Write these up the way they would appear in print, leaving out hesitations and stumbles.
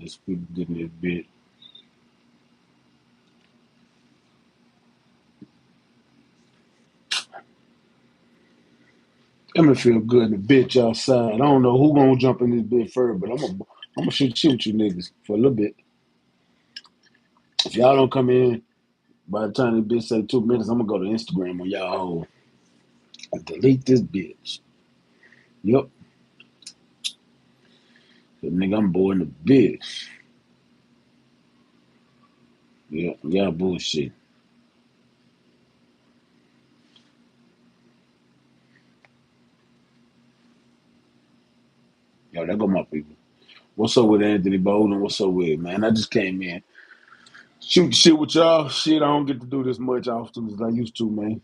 this people getting this bit. I'm gonna feel good in the bitch outside. I don't know who gonna jump in this bit first, but I'm gonna shoot with you niggas for a little bit. If y'all don't come in by the time this bitch say 2 minutes, I'm gonna go to Instagram on y'all hole and delete this bitch. Yup. Nigga, I'm bored in the bitch. Yeah, y'all bullshit. Yo, there go my people. What's up with Anthony Bolden? What's up with it, man? I just came in. Shoot shit with y'all. Shit, I don't get to do this much often as I used to, man.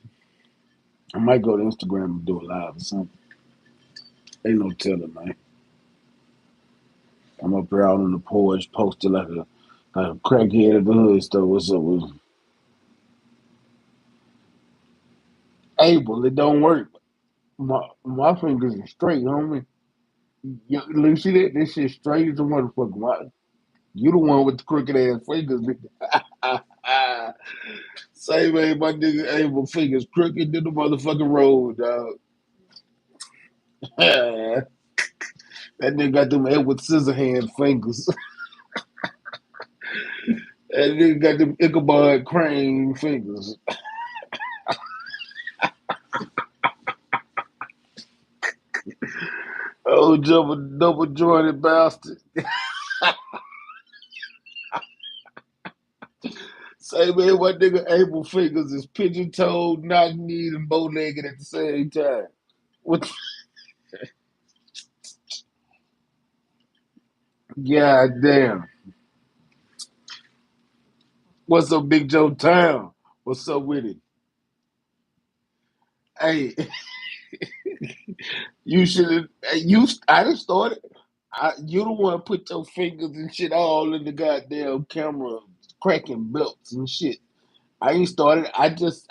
I might go to Instagram and do it live or something. Ain't no telling, man. I'm up here out on the porch, posted like a crackhead at the hood store. What's up with Abel? It don't work. My fingers are straight, homie. You see that? This shit straight as a motherfucker. You the one with the crooked ass fingers. Same way my nigga Abel fingers crooked in the motherfucking road, dog. That nigga got them Edward Scissorhand fingers. That nigga got them Ichabod Crane fingers. Oh, double jointed bastard. Same way my nigga Abel fingers is pigeon toed, knock kneed, and bow legged at the same time. What? God damn. What's up, Big Joe Town? What's up with it? Hey, you should have. I done started. You the one put your fingers and shit all in the goddamn camera, cracking belts and shit. I ain't started. I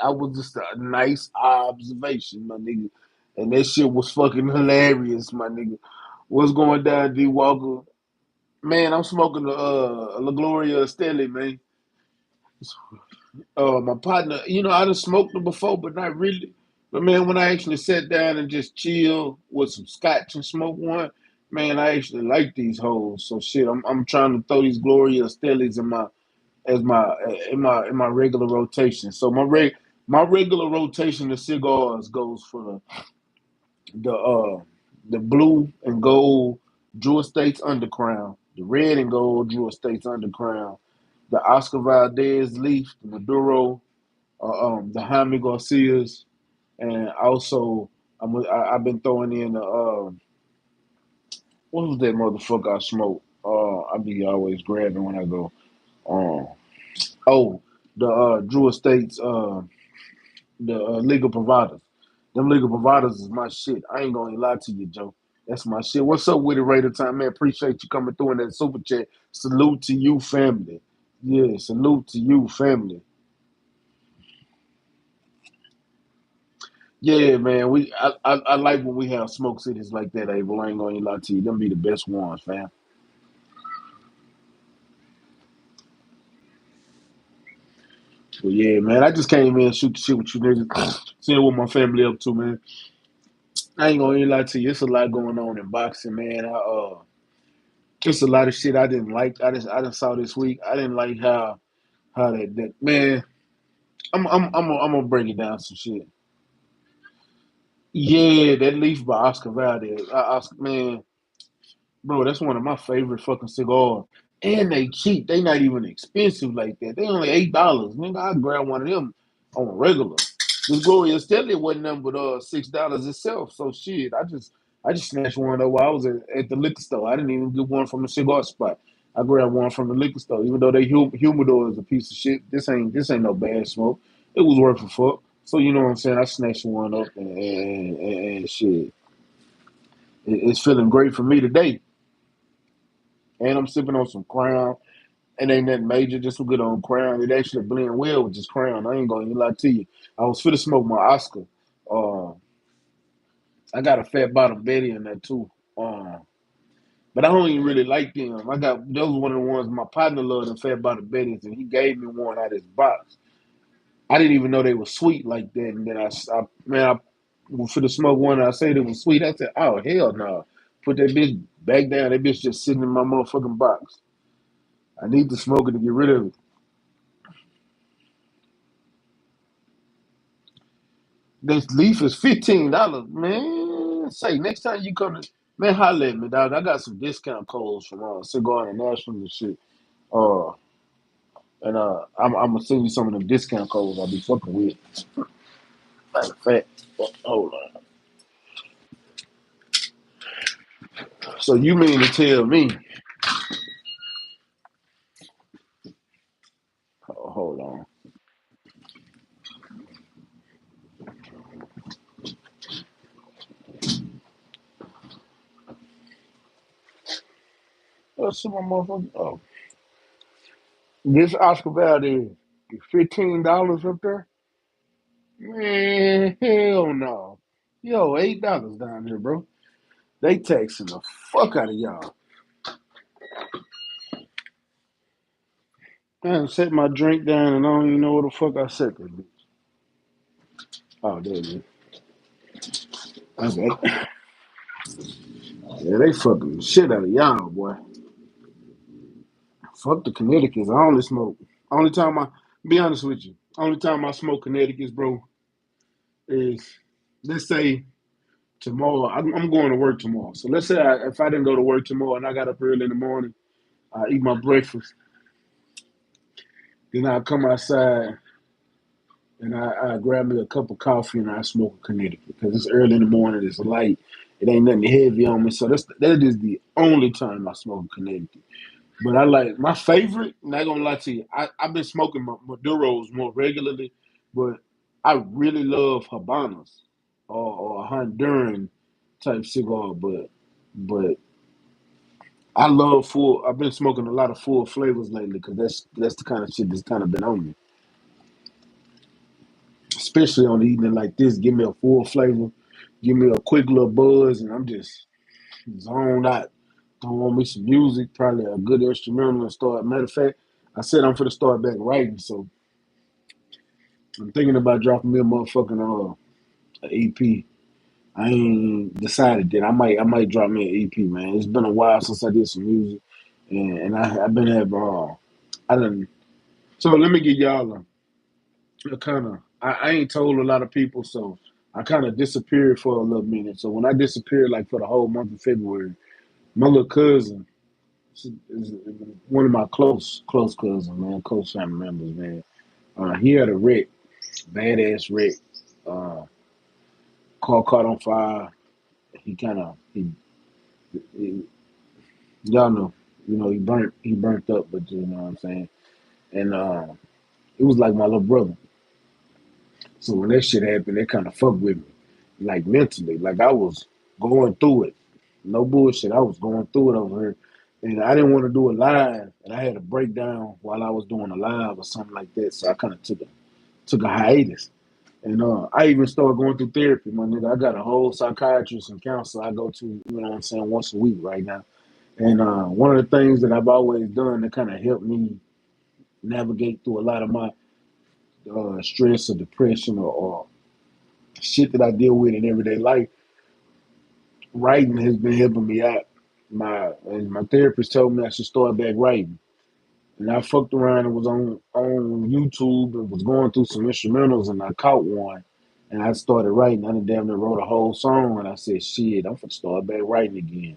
was just a nice observation, my nigga. And that shit was fucking hilarious, my nigga. What's going down, D Walker? Man, I'm smoking La Gloria Esteli, man. My partner, I done smoked them before, but not really. But man, when I actually sat down and just chill with some scotch and smoke one, man, I actually like these hoes. So shit, I'm trying to throw these Gloria Estelis in my regular rotation. So my regular rotation of cigars goes for the blue and gold Drew Estates Undercrown, the red and gold Drew Estates Undercrown, the Oscar Valdez Leaf, the Maduro, the Jaime Garcias, and also I've been throwing in what was that motherfucker I smoked? I be always grabbing when I go. Um, oh, the Drew Estates, the legal providers. Them legal providers is my shit. I ain't gonna lie to you, Joe. That's my shit. What's up with it, Raider Time, man? Appreciate you coming through in that super chat. Salute to you, family. Yeah, salute to you, family. Yeah, man. I like when we have smoke cities like that, Abel. I ain't gonna lie to you. Them be the best ones, fam. But yeah, man. I just came in and shoot the shit with you niggas. Seeing what my family up to, man. I ain't gonna lie to you. It's a lot going on in boxing, man. It's a lot of shit I didn't like. I just saw this week. I didn't like how that man. I'm gonna break it down some shit. Yeah, that leaf by Oscar Valdez. Oscar, man, bro, that's one of my favorite fucking cigars. And they cheap. They not even expensive like that. They only $8. Nigga, I grab one of them on a regular. This Gloria Esteli wasn't nothing but $6 itself. So shit, I just snatched one up while I was at the liquor store. I didn't even get one from the cigar spot. I grabbed one from the liquor store. Even though they humidor is a piece of shit, this ain't no bad smoke. It was worth a fuck. So you know what I'm saying? I snatched one up and shit. It's feeling great for me today. And I'm sipping on some Crown. It ain't that major, just some good on Crown. It actually blend well with just Crown. I ain't gonna even lie to you. I was fit to smoke my Oscar. Uh, I got a fat bottom Betty in there too. But I don't even really like them. I got those one of the ones my partner loved and fed by the Betty's, and he gave me one out of his box. I didn't even know they were sweet like that. And then I for the smoke one, I said it was sweet. I said, oh hell no! Put that bitch back down. That bitch just sitting in my motherfucking box. I need to smoke it to get rid of it. This leaf is $15, man. Say next time you come to man, holler at me, dog. I got some discount codes from Cigar International and shit. Uh, I'm gonna send you some of them discount codes I'll be fucking with. Matter of fact, hold on. So you mean to tell me? Oh, hold on. What's my motherfucker? Oh, this Oscar Valdez is $15 up there. Man, hell no. Yo, $8 down here, bro. They taxing the fuck out of y'all. I done set my drink down and I don't even know where the fuck I set that bitch. Oh, there it is. Okay. Yeah, they fucking the shit out of y'all, boy. Fuck the Connecticut's. I only smoke. Only time I be honest with you. Only time I smoke Connecticut's, bro, is let's say tomorrow. I'm going to work tomorrow. So let's say if I didn't go to work tomorrow and I got up early in the morning, I eat my breakfast, then I come outside and I grab me a cup of coffee and I smoke a Connecticut because it's early in the morning. It's light. It ain't nothing heavy on me. So that is the only time I smoke a Connecticut. But I like my favorite. Not gonna lie to you, I've been smoking Maduros more regularly, but I really love Habanas or Honduran type cigar. But I love full. I've been smoking a lot of full flavors lately because that's the kind of shit that's kind of been on me, especially on the evening like this. Give me a full flavor, give me a quick little buzz, and I'm just zoned out. Don't want me some music, probably a good instrumental and start. Matter of fact, I said I'm for to start back writing, so I'm thinking about dropping me a motherfucking EP. I ain't decided that I might drop me an EP, man. It's been a while since I did some music, and I've been having I done. So let me give y'all a kind of. I ain't told a lot of people, so I kind of disappeared for a little minute. So when I disappeared, like for the whole month of February, my little cousin is one of my close cousins, man, close family members, man. He had a wreck, badass wreck. Uh, car caught on fire. He kind of he y'all know, he burnt up, but you know what I'm saying. And it was like my little brother. So when that shit happened, it kind of fucked with me, like mentally, like I was going through it. No bullshit, I was going through it over here. And I didn't want to do it live, and I had a breakdown while I was doing a live or something like that. So I kind of took a hiatus. And I even started going through therapy, my nigga. I got a whole psychiatrist and counselor I go to, you know what I'm saying, once a week right now. And one of the things that I've always done to kind of help me navigate through a lot of my stress or depression or shit that I deal with in everyday life, writing has been helping me out. My therapist told me I should start back writing. And I fucked around and was on YouTube and was going through some instrumentals and I caught one and I started writing. I done damn near wrote a whole song and I said, shit, I'm gonna start back writing again.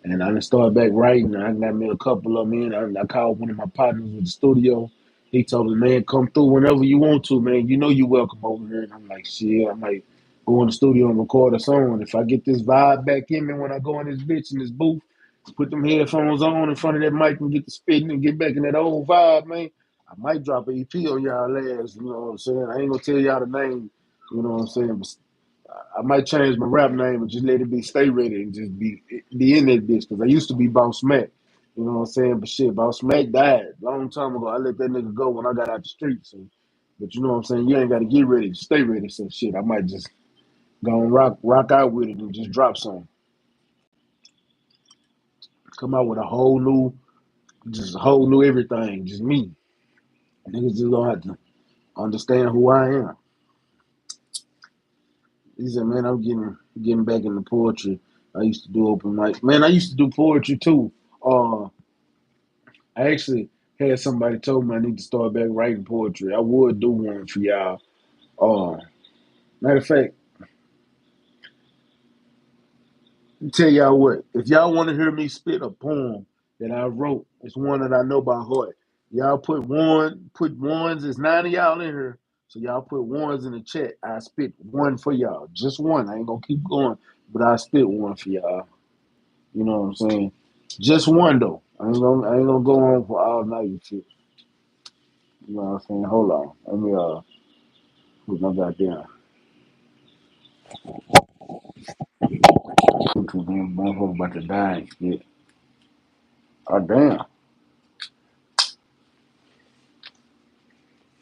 And I done started back writing. I got me a couple of them in. I called one of my partners with the studio. He told me, man, come through whenever you want to, man. You know you're welcome over here. And I'm like, shit, I might go in the studio and record a song. And if I get this vibe back in me when I go in this bitch in this booth, put them headphones on in front of that mic and get the spitting and get back in that old vibe, man. I might drop an EP on y'all ass, you know what I'm saying? I ain't gonna tell y'all the name, you know what I'm saying? But I might change my rap name and just let it be Stay Ready and just be in that bitch because I used to be Boss Mac. You know what I'm saying? But shit, Boss Mac died a long time ago. I let that nigga go when I got out the streets. So, but you know what I'm saying? You ain't got to get ready to stay ready. So shit, I might just go and rock out with it and just drop something. Come out with a whole new, just a whole new everything, just me. Niggas just gonna have to understand who I am. He said, man, I'm getting back into poetry. I used to do open mic. Man, I used to do poetry too. Uh, I actually had somebody told me I need to start back writing poetry. I would do one for y'all. Uh, Matter of fact, tell y'all what, if y'all want to hear me spit a poem that I wrote, it's one that I know by heart. Y'all put ones, there's 9 of y'all in here. So y'all put ones in the chat. I spit one for y'all. Just one. I ain't gonna keep going, but I spit one for y'all. You know what I'm saying? Just one though. I ain't gonna go on for all night and shit. You know what I'm saying? Hold on. Let me put my goddamn motherfucker about to die and shit. Oh damn.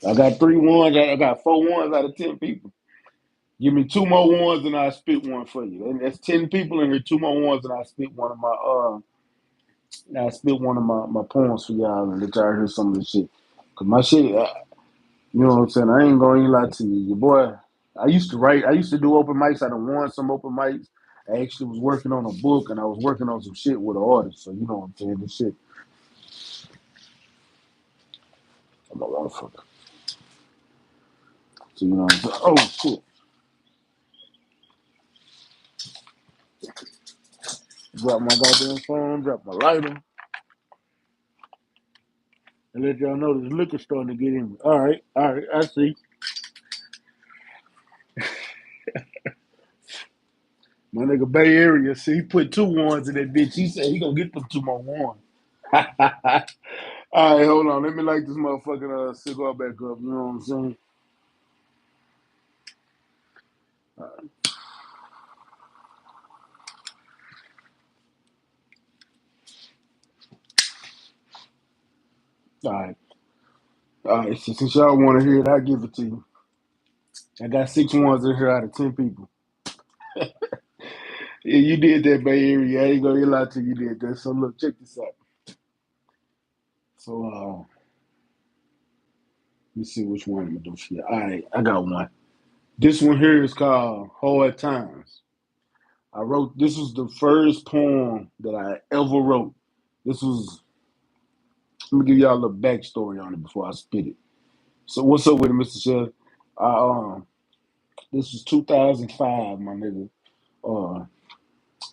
I got 3 ones. I got 4 ones out of 10 people. Give me 2 more ones and I spit one for you. And that's 10 people in here. 2 more ones and I spit one of my poems for y'all and let y'all hear some of the shit. Cause my shit, you know what I'm saying? I ain't gonna even lie to you. Your boy, I used to write. I used to do open mics. I done won some open mics. I actually was working on a book and I was working on some shit with an artist. So you know what I'm saying? This shit. I'm a motherfucker. So you know what I'm saying? Oh shit. Drop my goddamn phone, drop my lighter, and let y'all know this liquor starting to get in me. All right, I see. My nigga Bay Area, see, he put 2 ones in that bitch. He said he gonna get them 2 more ones. All right, hold on. Let me light this motherfucking cigar back up. You know what I'm saying? All right. All right. So since y'all want to hear it, I'll give it to you. I got 6 ones in here out of 10 people. Yeah, you did that, Bay Area. I ain't gonna lie to you, you did that. So look, check this out. So let me see which one I'm gonna do for you. All right, I got one. This one here is called Hard Times. This was the first poem that I ever wrote. This was, let me give y'all a little backstory on it before I spit it. So what's up with it, Mr. Chef? This was 2005, my nigga. Uh,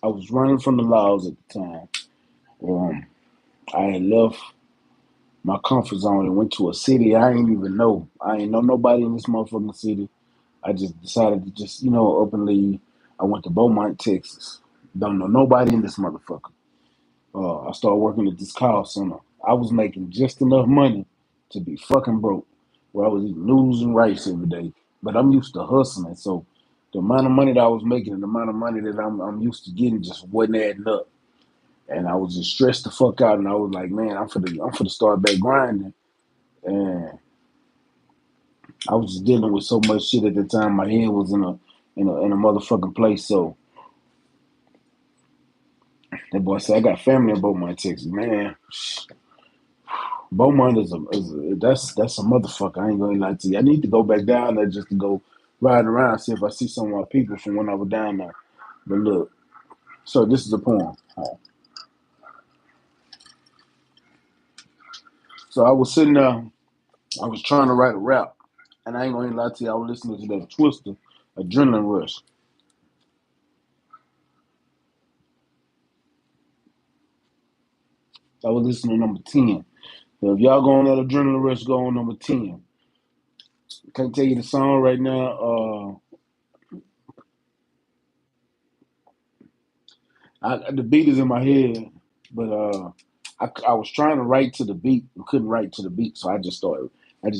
I was running from the laws at the time. Um, I had left my comfort zone and went to a city I ain't even know. I ain't know nobody in this motherfucking city. I just decided to just, up and leave. I went to Beaumont, Texas. Don't know nobody in this motherfucker. I started working at this call center. I was making just enough money to be fucking broke, where I was eating noodles and rice every day. But I'm used to hustling, so the amount of money that I was making and the amount of money that I'm used to getting just wasn't adding up. And I was just stressed the fuck out, and I was like, man, I'm for the start back grinding. And I was just dealing with so much shit at the time. My head was in a motherfucking place. So that boy said, I got family in Beaumont, Texas, man. Beaumont that's a motherfucker. I ain't gonna lie to you. I need to go back down there just to go ride around, see if I see some of my people from when I was down there. But look, so this is a poem. So I was sitting there, I was trying to write a rap, and I ain't gonna lie to you, I was listening to that Twister, Adrenaline Rush. I was listening to number 10. So if y'all go on that Adrenaline Rush, go on number 10. Can't tell you the song right now. The beat is in my head, but I was trying to write to the beat and couldn't write to the beat, so I just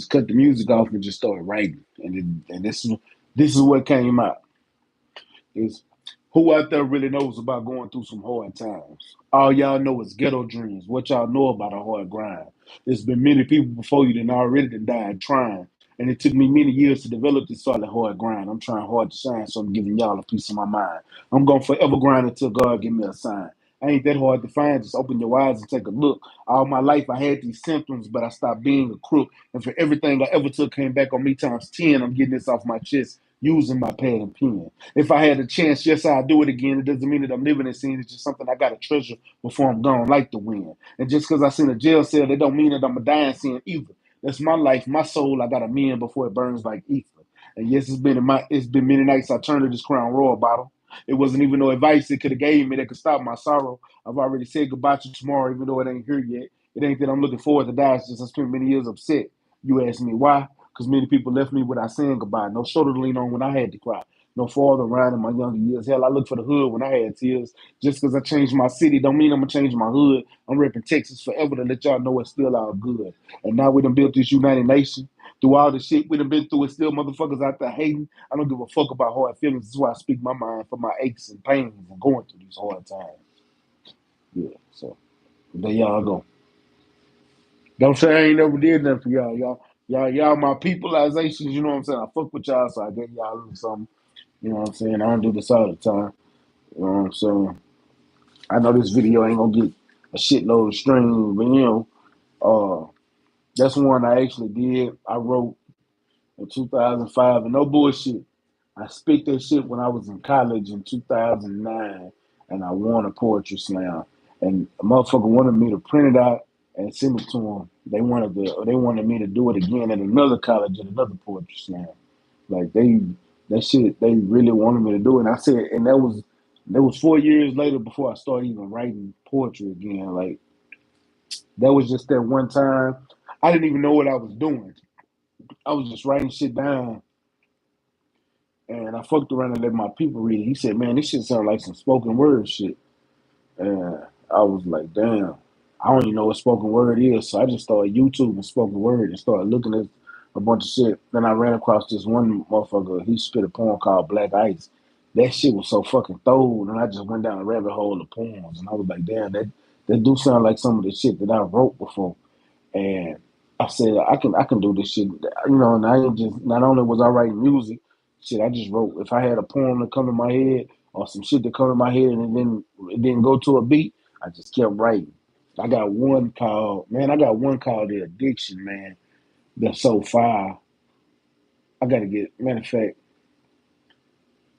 cut the music off and just started writing, and this is what came out. Is who out there really knows about going through some hard times? All y'all know is ghetto dreams. What y'all know about a hard grind? There's been many people before you that already done died trying. And it took me many years to develop this solid hard grind. I'm trying hard to shine, so I'm giving y'all a piece of my mind. I'm going to forever grind until God give me a sign. ain't that hard to find. Just open your eyes and take a look. All my life I had these symptoms, but I stopped being a crook. And for everything I ever took came back on me times 10. I'm getting this off my chest using my pad and pen. If I had a chance, yes, I'll do it again. It doesn't mean that I'm living in sin. It's just something I got to treasure before I'm gone, like the wind. And just because I seen a jail cell, that don't mean that I'm a dying sin either. That's my life, my soul. I got to mend before it burns like ether. And yes, it's been many nights I turned to this Crown Royal bottle. It wasn't even no advice it could have gave me that could stop my sorrow. I've already said goodbye to tomorrow, even though it ain't here yet. It ain't that I'm looking forward to die. It's just I spent many years upset. You ask me why? Because many people left me without saying goodbye. No shoulder to lean on when I had to cry. No father around in my younger years. Hell, I looked for the hood when I had tears. Just because I changed my city don't mean I'm going to change my hood. I'm repping Texas forever to let y'all know it's still all good. And now we done built this United Nation. Through all the shit we done been through, it's still motherfuckers out there hating. I don't give a fuck about hard feelings. That's why I speak my mind for my aches and pains and going through these hard times. Yeah, so there y'all go. Don't say I ain't never did nothing for y'all. Y'all my peopleizations, you know what I'm saying? I fuck with y'all, so I gave y'all a little something. You know what I'm saying? I don't do this all the time. You know what I'm saying? I know this video ain't gonna get a shitload of streams, but that's one I actually did. I wrote in 2005, and no bullshit. I spit that shit when I was in college in 2009, and I won a poetry slam. And a motherfucker wanted me to print it out and send it to them. They wanted me to do it again at another college at another poetry slam. Like that shit, they really wanted me to do it. And I said, and that was 4 years later before I started even writing poetry again. Like that was just that one time. I didn't even know what I was doing. I was just writing shit down, and I fucked around and let my people read it. He said, "Man, this shit sound like some spoken word shit." And I was like, "Damn, I don't even know what spoken word is." So I just started YouTubing spoken word and started looking at a bunch of shit. Then I ran across this one motherfucker. He spit a poem called Black Ice. That shit was so fucking thrown, and I just went down a rabbit hole of poems, and I was like, "Damn, that do sound like some of the shit that I wrote before." And I said, I can do this shit. And I ain't just not only was I writing music, shit, I just wrote. If I had a poem that come to my head or some shit that come to my head and it didn't go to a beat, I just kept writing. I got one called The Addiction, man. That's so fire. I gotta get matter of fact,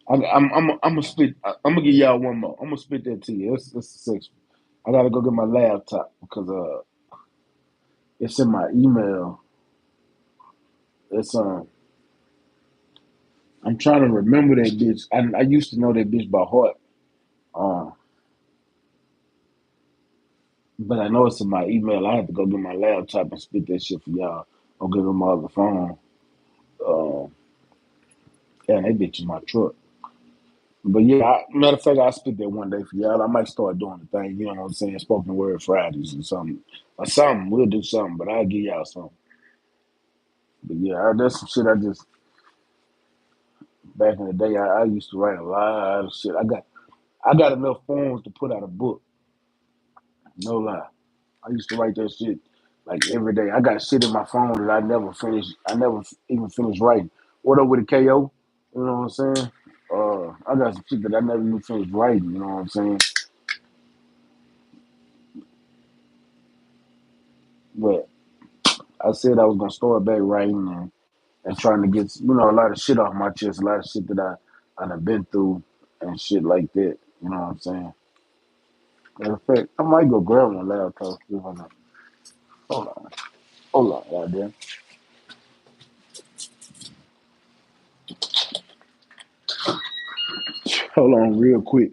I'm gonna spit I'm gonna give y'all one more. I'm gonna spit that to you. It's the sixth one. I gotta go get my laptop because it's in my email. It's I'm trying to remember that bitch. I used to know that bitch by heart, uh, but I know it's in my email. I had to go get my laptop and spit that shit for y'all. Or give them my other phone. Uh, yeah, that bitch in my truck. But yeah, matter of fact, I'll spit that one day for y'all. I might start doing the thing, you know what I'm saying? Spoken word Fridays or something. Or something. We'll do something, but I'll give y'all something. But yeah, that's some shit I just, back in the day, I used to write a lot of shit. I got enough poems to put out a book. No lie. I used to write that shit like every day. I got shit in my phone that I never finished. I never even finished writing. What up with a KO? You know what I'm saying? I got some shit that I never even finished writing. You know what I'm saying? But I said I was gonna start back writing and trying to get a lot of shit off my chest, a lot of shit that I done been through and shit like that. You know what I'm saying? Matter of fact, I might go grab my laptop. Hold on, hold on, goddamn. Hold on, real quick.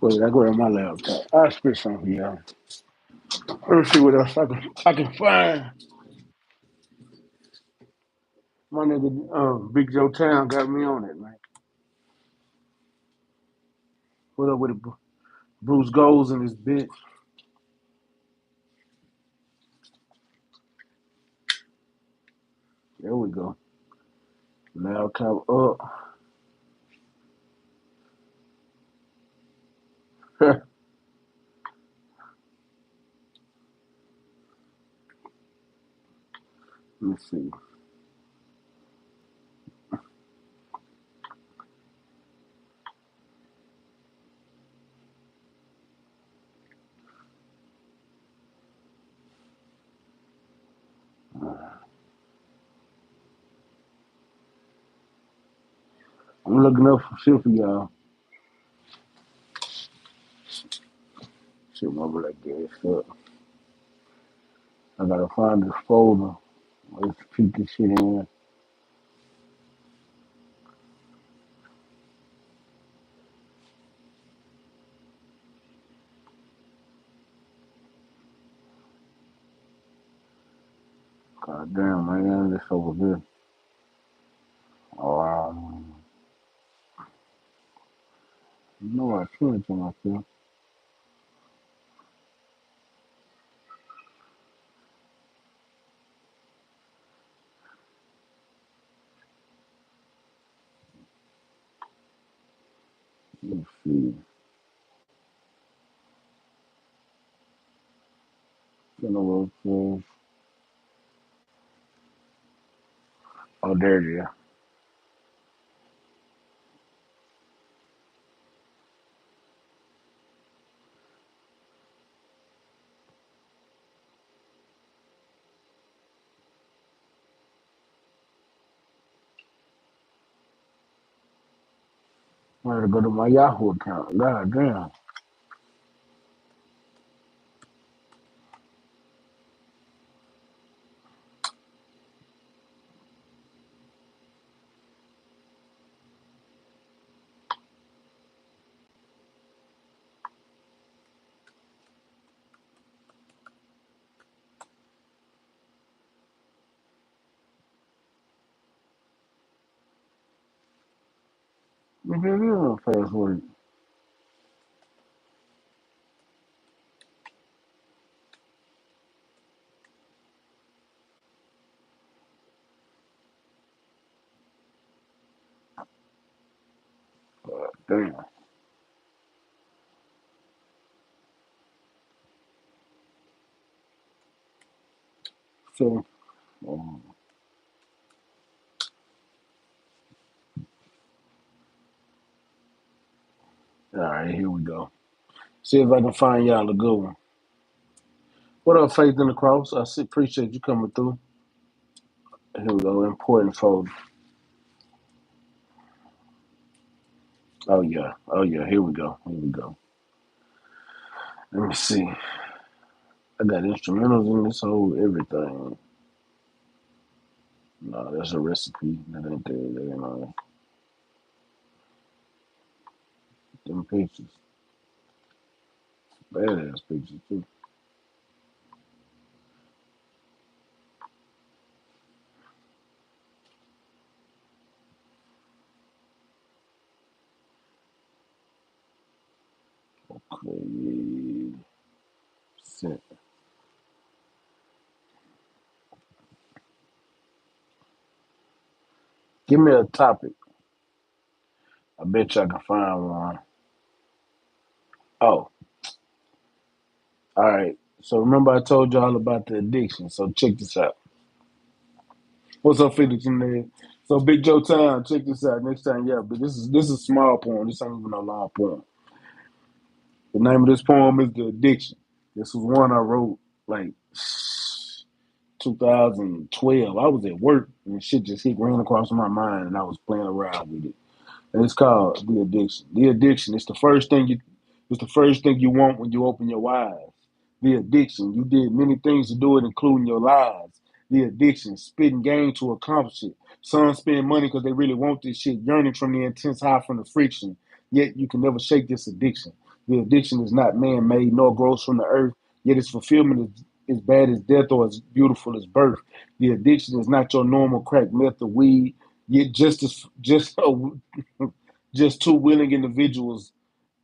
Wait, I grab my laptop. I'll spit something for y'all. Let me see what else I can find. My nigga Big Joe Town got me on it, man. What up with it? Bruce goes in this bitch. There we go. Now come up. Let me see. I'm looking up some shit for y'all. Shit, my black ass up. I gotta find this folder. Let's keep this shit in. God damn, man, this over here. Um, you know I sent it to myself. Let's see. You know what it says? Oh, there it is. I gotta go to my Yahoo account. God damn. Look at this password. Damn. So, um, all right, here we go. See if I can find y'all a good one. What up, Faith in the Cross? Appreciate you coming through. Here we go. Important folder. Oh yeah. Oh yeah. Here we go. Here we go. Let me see. I got instrumentals in this whole everything. No, that's a recipe. That ain't there. That ain't on them pictures. Badass pictures too. Okay. Sent. Give me a topic. I bet you I can find one. Oh, all right. So remember I told y'all about the addiction. So check this out. What's up, Felix in there? So Big Joe Town, check this out. Next time, yeah, but this is small poem. This ain't even a long poem. The name of this poem is The Addiction. This was one I wrote like 2012. I was at work and shit just ran across my mind and I was playing around with it. And it's called The Addiction. The addiction. It's the first thing you want when you open your eyes. The addiction. You did many things to do it, including your lies. The addiction. Spitting game to accomplish it. Some spend money because they really want this shit, yearning from the intense high from the friction. Yet you can never shake this addiction. The addiction is not man-made nor grows from the earth. Yet its fulfillment is bad as death or as beautiful as birth. The addiction is not your normal crack, meth, or weed. Yet just two willing individuals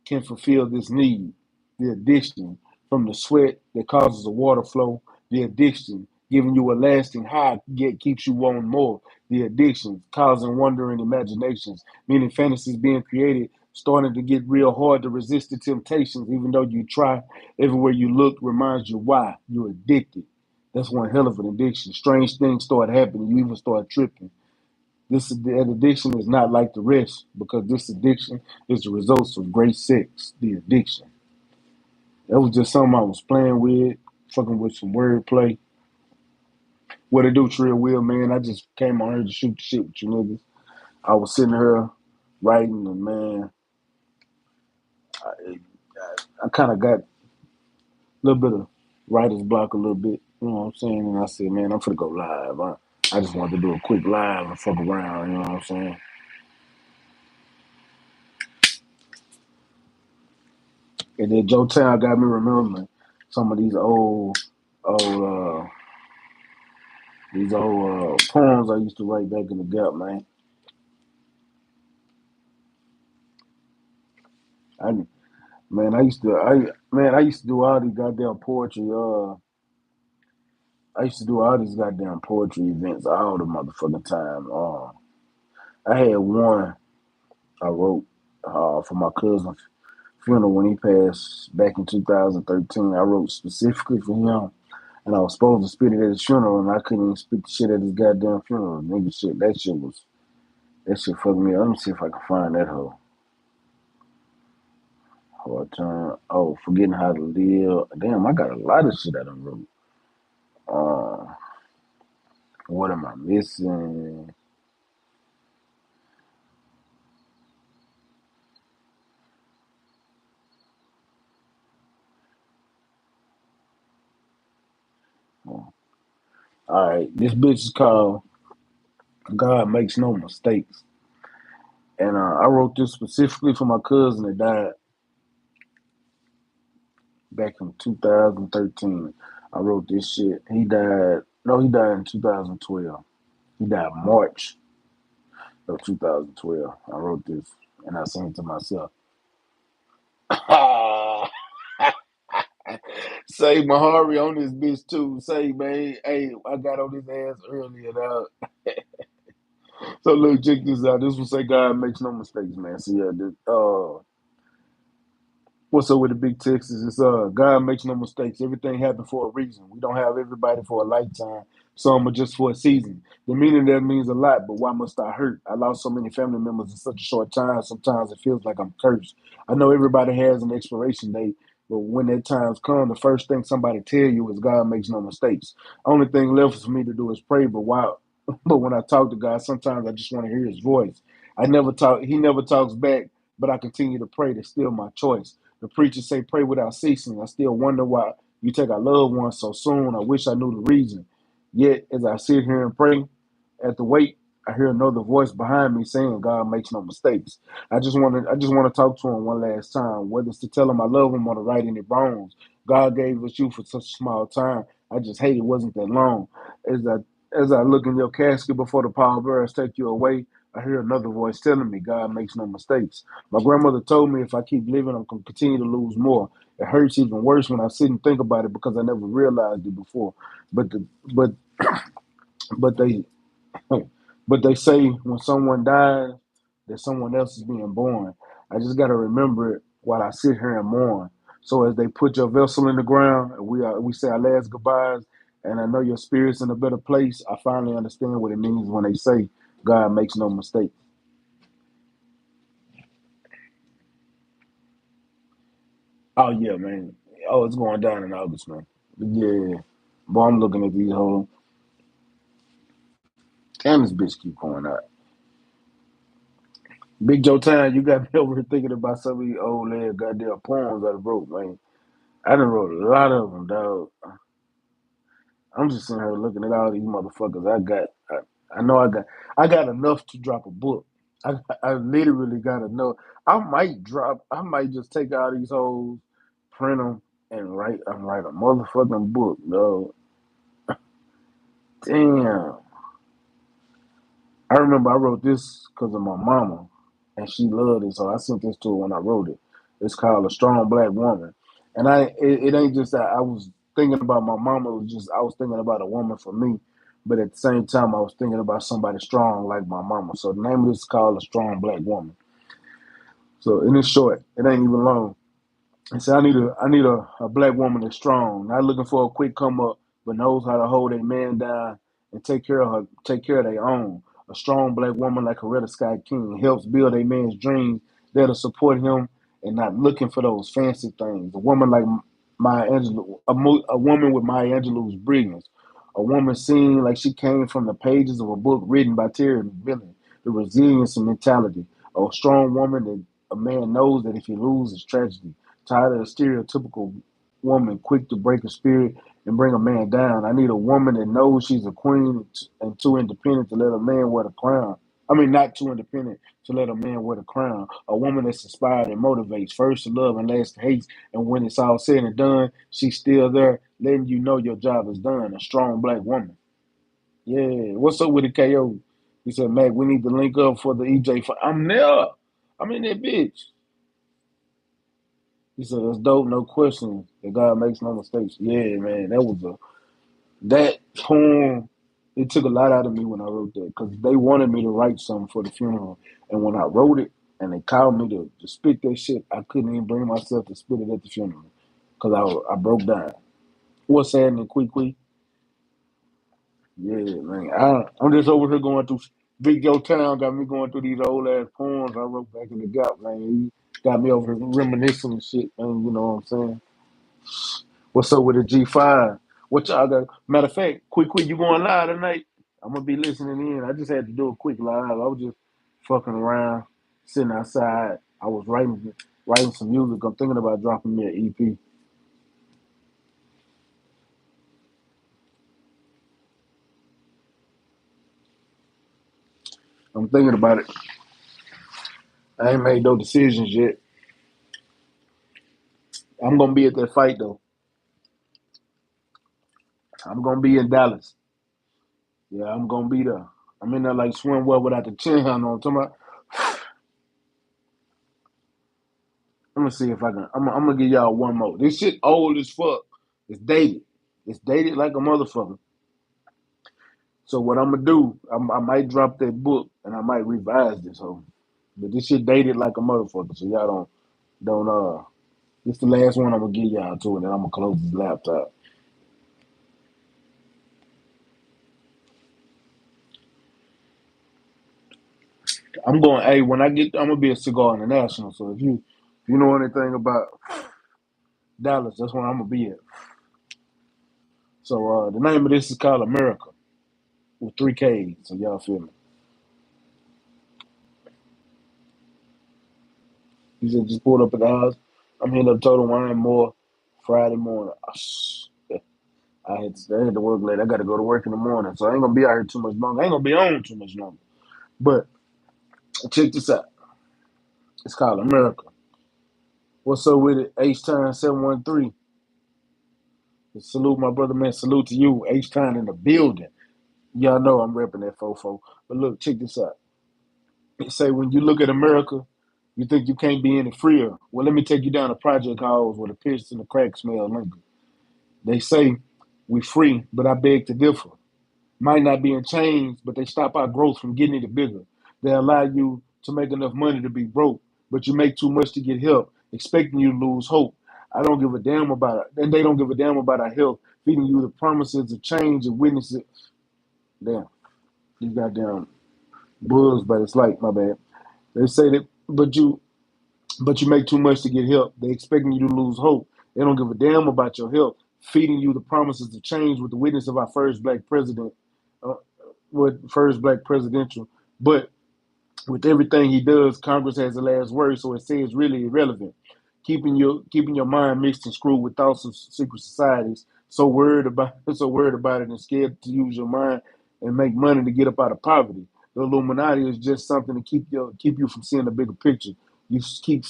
can fulfill this need. The addiction from the sweat that causes a water flow. The addiction giving you a lasting high yet keeps you wanting more. The addiction causing wonder and imaginations, meaning fantasies being created, starting to get real hard to resist the temptations, even though you try. Everywhere you look reminds you why you're addicted. That's one hell of an addiction. Strange things start happening. You even start tripping. That addiction is not like the rest because this addiction is the results of great sex. The addiction. That was just something I was playing with, fucking with some wordplay. What it do, Trill Will, man? I just came on here to shoot the shit with you niggas. I was sitting here writing, and man, I kind of got a little bit of writer's block a little bit. You know what I'm saying? And I said, man, I'm finna go live. I just wanted to do a quick live and fuck around. You know what I'm saying? And then Joe Town got me remembering some of old, old poems I used to write back in the gap, man. I man, I used to do all these goddamn poetry. I used to do all these goddamn poetry events all the motherfucking time. I had one I wrote for my cousin's funeral when he passed back in 2013. I wrote specifically for him, and I was supposed to spit it at his funeral, and I couldn't even spit the shit at his goddamn funeral. Nigga, shit, that shit fucked me up. Let me see if I can find that hoe. Hard time. Oh, forgetting how to live. Damn, I got a lot of shit I done wrote. Uh, what am I missing? All right, this bitch is called God Makes No Mistakes. And I wrote this specifically for my cousin that died back in 2013. I wrote this shit. He died in 2012. He died March of 2012. I wrote this and I sent it to myself. Say Mahari on this bitch too. Say, man, hey, I got on his ass earlier now. So look, check this out. This will say God makes no mistakes, man. See, what's up with the big Texas? It's God makes no mistakes. Everything happened for a reason. We don't have everybody for a lifetime. Some are just for a season. The meaning that means a lot, but why must I hurt? I lost so many family members in such a short time. Sometimes it feels like I'm cursed. I know everybody has an expiration date, but when that time's come, the first thing somebody tell you is God makes no mistakes. Only thing left for me to do is pray. But wow, but when I talk to God, sometimes I just want to hear His voice. I never talk. He never talks back, but I continue to pray. That's still my choice. The preachers say pray without ceasing. I still wonder why you take our loved ones so soon. I wish I knew the reason. Yet, as I sit here and pray at the wait, I hear another voice behind me saying, "God makes no mistakes." I just want to talk to him one last time, whether it's to tell him I love him or to right any wrongs. God gave us you for such a small time. I just hate it wasn't that long. As I as I look in your casket before the pallbearers take you away, I hear another voice telling me, "God makes no mistakes." My grandmother told me if I keep living, I'm going to continue to lose more. It hurts even worse when I sit and think about it because I never realized it before. But the but but they but they say when someone dies that someone else is being born. I just got to remember it while I sit here and mourn. So as they put your vessel in the ground, we say our last goodbyes, and I know your spirit's in a better place. I finally understand what it means when they say God makes no mistake. Oh yeah, man. Oh, it's going down in August, man. Yeah. Boy, I'm looking at these whole damn this bitch keep going out. Big Joe Time, you got me over here thinking about some of these old ass goddamn poems I wrote, man. I done wrote a lot of them, dog. I'm just sitting here looking at all these motherfuckers. I got enough to drop a book. I literally got enough. I might just take all these hoes, print them, and write a motherfucking book, dog. Damn. I remember I wrote this because of my mama, and she loved it, so I sent this to her when I wrote it. It's called A Strong Black Woman. And it ain't just that I was thinking about my mama. It was just I was thinking about a woman for me. But at the same time, I was thinking about somebody strong like my mama. So the name of this is called A Strong Black Woman. So and it's short. It ain't even long. And so I need a black woman that's strong, not looking for a quick come up, but knows how to hold a man down and take care of their own. A strong black woman like Coretta Scott King helps build a man's dreams that'll support him and not looking for those fancy things. A woman like Maya Angelou, a woman with Maya Angelou's brilliance. A woman seen like she came from the pages of a book written by Terry McMillan. The resilience and mentality. A strong woman that a man knows that if he loses, it's tragedy. Tired of the stereotypical woman quick to break a spirit and bring a man down. I need a woman that knows she's a queen and too independent to let a man wear the crown. I mean, not too independent to let a man wear the crown. A woman that's inspired and motivates, first to love and last to hate. And when it's all said and done, she's still there, letting you know your job is done. A strong black woman. Yeah. What's up with the KO? He said, Mac, we need to link up for the EJ fight. I'm there. I'm in that bitch. He said, "That's dope, no question. That God makes no mistakes." Yeah, man, that poem. It took a lot out of me when I wrote that because they wanted me to write something for the funeral, and when I wrote it and they called me to spit that shit, I couldn't even bring myself to spit it at the funeral because I broke down. What's happening, Quick? Yeah, man. I'm just over here going through Big Joe Town. Got me going through these old ass poems I wrote back in the gap, man. He got me over here reminiscing and shit, man. You know what I'm saying? What's up with the G5? What y'all got? Matter of fact, quick, you going live tonight? I'm gonna be listening in. I just had to do a quick live. I was just fucking around, sitting outside. I was writing some music. I'm thinking about dropping me an EP. I'm thinking about it. I ain't made no decisions yet. I'm gonna be at that fight though. I'm gonna be in Dallas. Yeah, I'm gonna be there. I'm in there like swimwear without the chin on. I'm talking about. I'm gonna see if I can. I'm gonna give y'all one more. This shit old as fuck. It's dated. It's dated like a motherfucker. So what I'm gonna do? I might drop that book and I might revise this whole. But this shit dated like a motherfucker. So y'all don't. This the last one I'm gonna give y'all to, and then I'm gonna close this laptop. I'm going. Hey, when I get, I'm gonna be a cigar international. So if you know anything about Dallas, that's where I'm gonna be at. So the name of this is called America with three K's. So y'all feel me? He said just pulled up at the house. I'm hitting up Total Wine more Friday morning. I had to work late. I got to go to work in the morning, so I ain't gonna be out here too much longer. I ain't gonna be on too much longer. But check this out. It's called America. What's up with it? H Time 713. Salute my brother, man. Salute to you. H Time in the building. Y'all know I'm repping that fofo. But look, check this out. It say when you look at America, you think you can't be any freer. Well, let me take you down to Project Halls where the piss and the crack smell linger. They say we free, but I beg to differ. Might not be in chains, but they stop our growth from getting any bigger. They allow you to make enough money to be broke, but you make too much to get help, expecting you to lose hope. I don't give a damn about it. And they don't give a damn about our health, feeding you the promises of change and witnesses. Damn, these goddamn bulls, but it's like, my bad. They say that, but you make too much to get help. They expecting you to lose hope. They don't give a damn about your health, feeding you the promises of change with the witness of our first black president, uh, with first black presidential. But with everything he does, Congress has the last word, so it says really irrelevant. Keeping your mind mixed and screwed with thoughts of secret societies. So worried about it and scared to use your mind and make money to get up out of poverty. The Illuminati is just something to keep you from seeing the bigger picture. You keep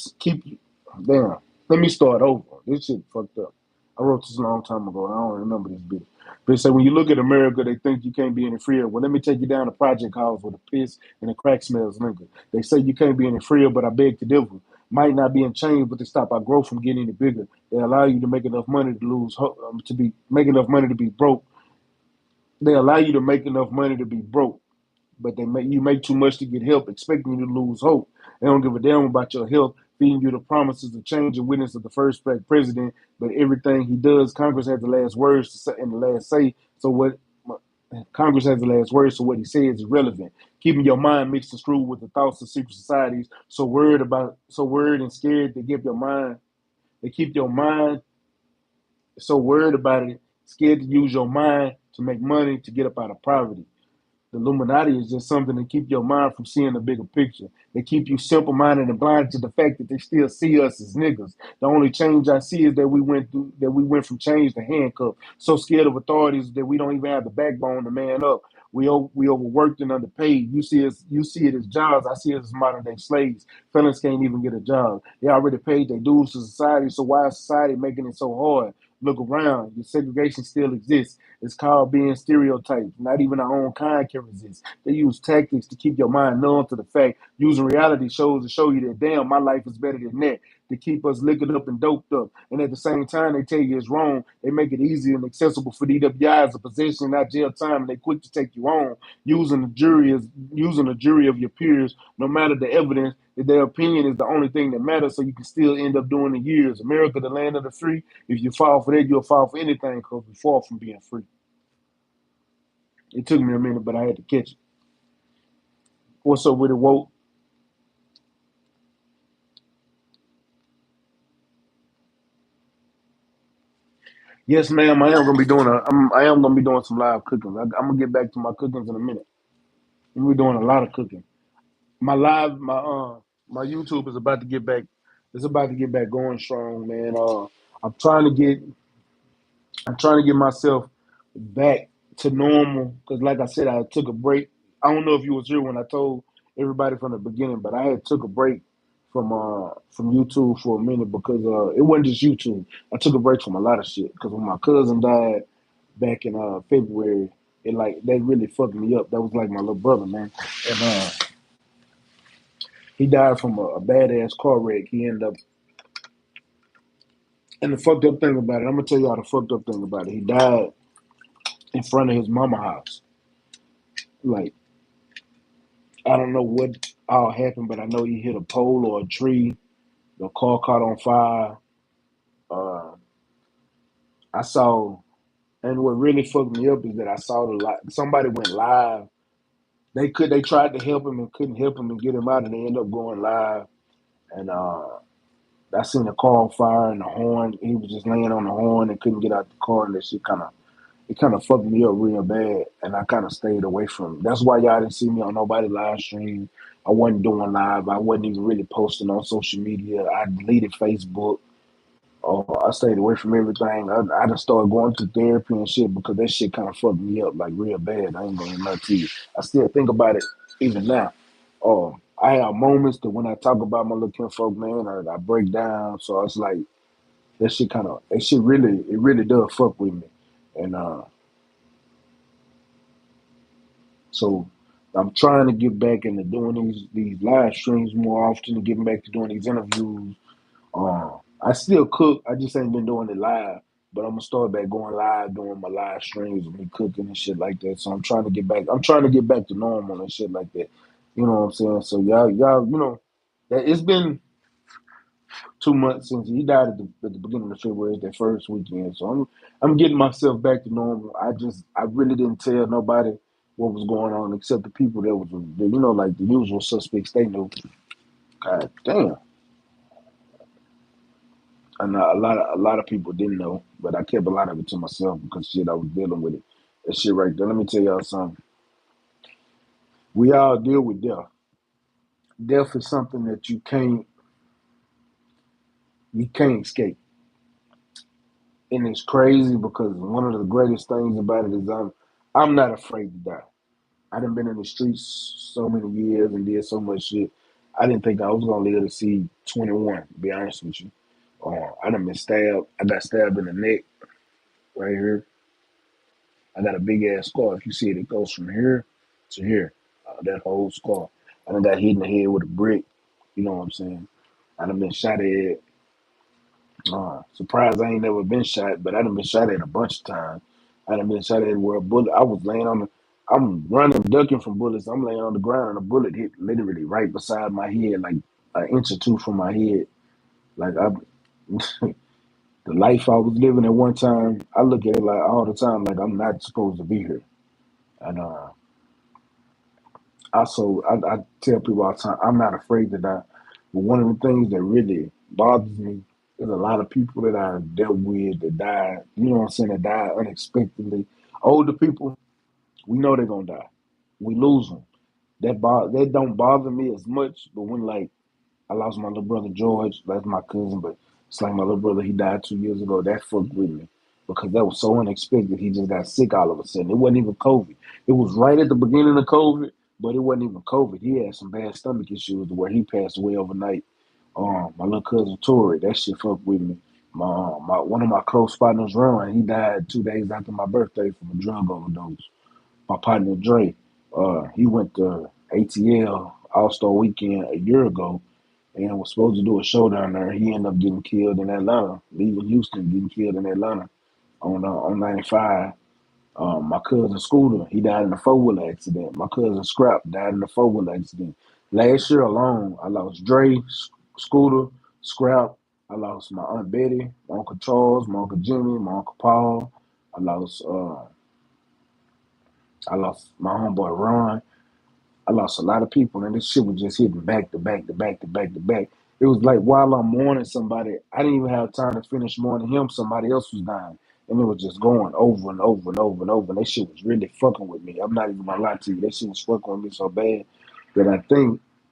damn. Let me start over. This shit fucked up. I wrote this a long time ago. I don't remember this bit. But say when you look at America, they think you can't be any freer. Well, let me take you down to Project House where the piss and the crack smells linger. They say you can't be any freer, but I beg to differ. might not be in change, but they stop our growth from getting any bigger. They allow you to make enough money to lose to be make enough money to be broke. They allow you to make enough money to be broke, but you make too much to get help, expecting you to lose hope. They don't give a damn about your health, feeding you the promises of change and witness of the first black president. But everything he does, Congress has the last words to say and the last say. So what Congress has the last word, so what he says is relevant. Keeping your mind mixed and screwed with the thoughts of secret societies, so worried and scared to give your mind, they keep your mind so worried about it, scared to use your mind to make money to get up out of poverty. The Illuminati is just something to keep your mind from seeing the bigger picture. They keep you simple-minded and blind to the fact that they still see us as niggas. The only change I see is that we went from chains to handcuffs. So scared of authorities that we don't even have the backbone to man up. We overworked and underpaid. You see it as jobs. I see it as modern day slaves. Felons can't even get a job. They already paid their dues to society. So why is society making it so hard? Look around. The segregation still exists. It's called being stereotyped. Not even our own kind can resist. They use tactics to keep your mind numb to the fact, using reality shows to show you that, damn, my life is better than that, to keep us liquored up and doped up. And at the same time, they tell you it's wrong. They make it easy and accessible for DWI as a possession, not jail time. And they quick to take you on, using the jury of your peers, no matter the evidence, that their opinion is the only thing that matters, so you can still end up doing the years. America, the land of the free. If you fall for that, you'll fall for anything because we fall from being free. It took me a minute, but I had to catch it. What's up with it, Woke? Yes, ma'am. I am gonna be doing some live cooking. I'm gonna get back to my cookings in a minute. We're doing a lot of cooking. My live, my YouTube is about to get back. It's about to get back going strong, man. I'm trying to get I'm trying to get myself back to normal because, like I said, I took a break. I don't know if you was here when I told everybody from the beginning, but I had took a break from YouTube for a minute because it wasn't just YouTube. I took a break from a lot of shit because when my cousin died back in February, it like that really fucked me up. That was like my little brother, man, and he died from a badass car wreck. He ended up, and the fucked up thing about it, I'm gonna tell y'all the fucked up thing about it. He died in front of his mama house. Like, I don't know what all happened, but I know he hit a pole or a tree. The car caught on fire. Uh, I saw, and what really fucked me up is that I saw somebody went live. They tried to help him and couldn't help him and get him out, and they ended up going live. And I seen the car on fire and the horn. He was just laying on the horn and couldn't get out the car, and that shit kind of fucked me up real bad, and I kind of stayed away from it. That's why y'all didn't see me on nobody live stream. I wasn't doing live. I wasn't even really posting on social media. I deleted Facebook. I stayed away from everything. I just started going to therapy and shit because that shit kind of fucked me up like real bad. I ain't gonna lie to you. I still think about it even now. I have moments that when I talk about my little kinfolk, man, I break down. So it's like that shit really, it really does fuck with me. And so I'm trying to get back into doing these live streams more often and getting back to doing these interviews. I still cook. I just ain't been doing it live. But I'm gonna start back going live, doing my live streams of me cooking and shit like that. So I'm trying to get back. I'm trying to get back to normal and shit like that. You know what I'm saying? So y'all, that it's been 2 months since he died at the beginning of February, that first weekend. So I'm getting myself back to normal. I really didn't tell nobody what was going on except the people that was, like the usual suspects. They knew. God damn. And a lot of people didn't know, but I kept a lot of it to myself because shit, I was dealing with it. That shit right there. Let me tell y'all something. We all deal with death. Death is something that you can't escape. And it's crazy because one of the greatest things about it is I'm not afraid to die. I done been in the streets so many years and did so much shit. I didn't think I was gonna live to see 21. To be honest with you, I done been stabbed. I got stabbed in the neck right here. I got a big ass scar. If you see it, it goes from here to here. That whole scar. I done got hit in the head with a brick. You know what I'm saying? I done been shot at. Surprised I ain't never been shot, but I done been shot at a bunch of times. I done been shot at where a bullet. I was laying on the. I'm running, ducking from bullets. I'm laying on the ground, and a bullet hit literally right beside my head, like an inch or two from my head. Like I, the life I was living at one time, I look at it like all the time, like I'm not supposed to be here. And also, I tell people all the time, I'm not afraid to die. But one of the things that really bothers me is a lot of people that I've dealt with that died, you know what I'm saying, that died unexpectedly. Older people, we know they're going to die. We lose them. That don't bother me as much, but when, like, I lost my little brother George. That's my cousin, but it's like my little brother. He died 2 years ago. That fucked with me because that was so unexpected. He just got sick all of a sudden. It wasn't even COVID. It was right at the beginning of COVID, but it wasn't even COVID. He had some bad stomach issues where he passed away overnight. My little cousin Tori, that shit fucked with me. My one of my close partners, Ron, he died 2 days after my birthday from a drug overdose. My partner Dre, he went to ATL All Star Weekend a year ago and was supposed to do a show down there. He ended up getting killed in Atlanta, leaving Houston, getting killed in Atlanta on 95. My cousin Scooter, he died in a four-wheeler accident. My cousin Scrap died in a four-wheeler accident. Last year alone, I lost Dre, Scooter, Scrap. I lost my Aunt Betty, my Uncle Charles, my Uncle Jimmy, my Uncle Paul. I lost uh, I lost my homeboy Ron. I lost a lot of people, and this shit was just hitting back to back to back to back to back. It was like while I'm mourning somebody, I didn't even have time to finish mourning him. Somebody else was dying, and it was just going over and over and over and over. And that shit was really fucking with me. I'm not even gonna lie to you. That shit was fucking with me so bad that